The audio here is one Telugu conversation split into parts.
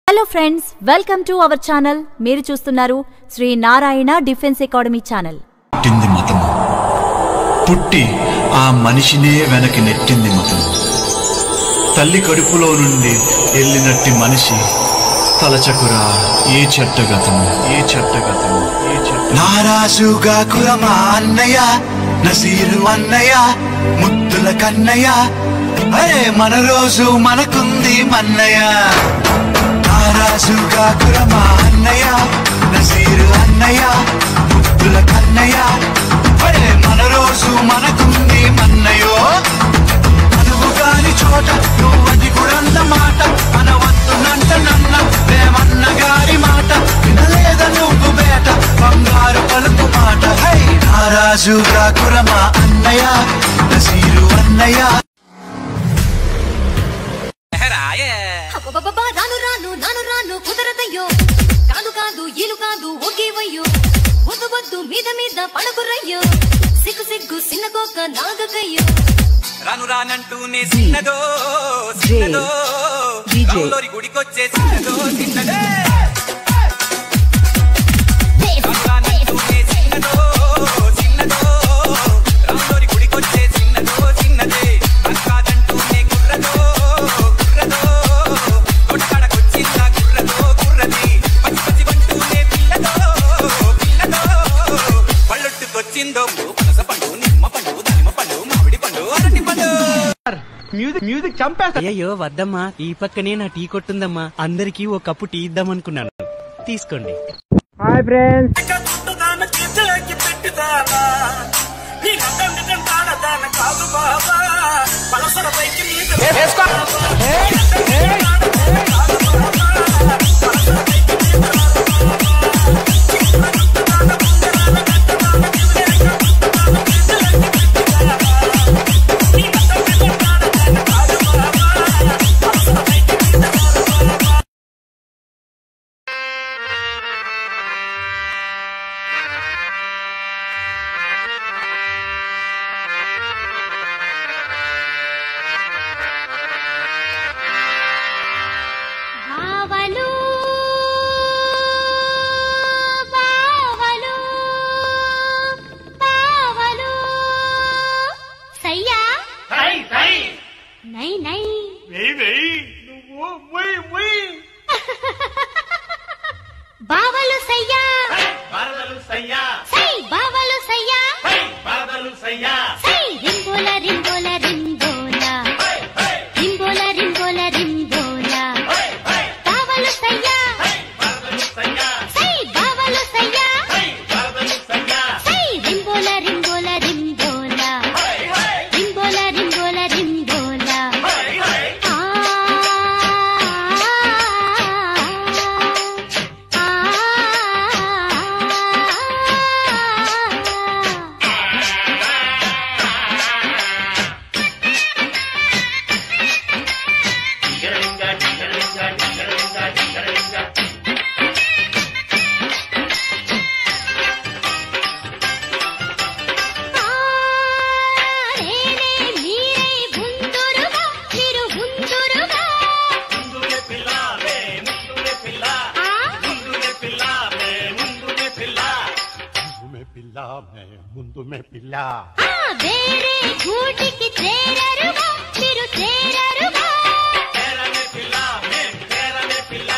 Hello friends, welcome to our channel. మీరు చూస్తున్నారు Sri Narayana defence academy channel. పుట్టింది మతము, పుట్టి ఆ మనిషినే వెనక్కి నెట్టింది మతము. తల్లి కడుపులో నుండి వెళ్ళినట్టి మనిషి తలచకురా ఏ చెట్టగతము, ఏ చెట్టగతము, ఏ చెట్ట. నారాజుగా కురమా అన్నయ్య, నసీరు అన్నయ్య, ముద్దుల కన్నయ్య, అరే మన రోజు మనకుంది మన్నయ్య. నారాజుగా కురమా అన్నయ్య, నసీరు అన్నయ్య, ముద్దుల కన్నయ్య, అరే మన రోజు మనకుంది మన్నయ్యో. అనువు కాని చోట నువ్వది కూడన్న మాట, మన వద్దునంట నన్న వేమన్న గారి మాట, వినలేద నువ్వు బేట బంగారు పలుకు మాట. హై నారాజుగా కురమా అన్నయ్య, నసీరు అన్నయ్య. నాను రాను కుదరదయ్యో, కాదు కాదు ఈలు కాదు ఒకేవయ్యో, వద్దు వద్దు మీద మీద పడకురయ్యో, సిగ్గు సిగ్గు సిన్నగోక నాగకయ్యో. రాను రానంటూనే సిన్నదో సిన్నదో, రాములోరి గుడికొచ్చే సిన్నదో సిన్నదే. రాను రానంటూనే సిన్నదో సిన్నదో, రాములోరి గుడికొచ్చే సిన్నదో సిన్నదే. కాదంటూనే గుర్రదో గుర్రదో, కొట్టకడకొచ్చిందా గుర్రదో గుర్రది. పచ్చి పచ్చి వంటూనే పిల్లదో పిల్లదో, పళ్ళొట్టుకొచ్చిందో పనస పండు, నిమ్మ పండు, దానిమ్మ పండు, మామిడి పండు, అరటి పండు. మ్యూజిక్ చంపేస్తా. అయ్యో వద్దమ్మా, ఈ పక్కనే నా టీ కొట్టుందమ్మా, అందరికి ఓ కప్పు టీ ఇద్దామనుకున్నాను, తీసుకోండి. Hi friends. బావలు సయ్యా, బారదలు సయ్యా, సై బావలు సయ్యా, బారదలు సయ్యా, సై రింబోల రింబోల రింబోల, రింబోల రింబోల రింబోల, బావలు సయ్యా, బారదలు సయ్యా, సై బావలు సయ్యా, బారదలు సయ్యా, సై రింబోల రింబోల రింబోల, రింబోల రింబోల రింబోల. ముందు మే పిల్ల వేరే గూటికి చేరరుగా మీరు చేరరుగా, చేరమే పిల్ల మేం చేరమే పిల్ల,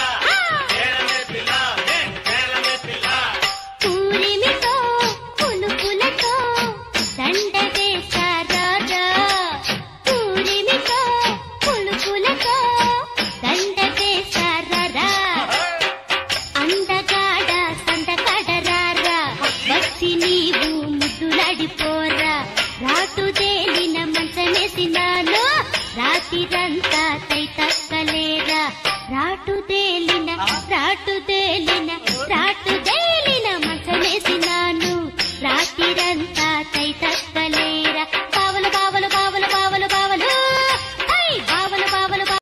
చేరమే పిల్ల మేం చేరమే పిల్ల. పూరిమితో పులుపులతో దండ వేశారా, పూరిమితో పులుపులతో దండ వేశారా, అందగాడ సందకడరారా, వచ్చి నీవు ముద్దులాడిపోరా, రాటుదేలిన మంచమేసినాను, రాతిరంతా తై తక్కలేరా, రాటుదేలిన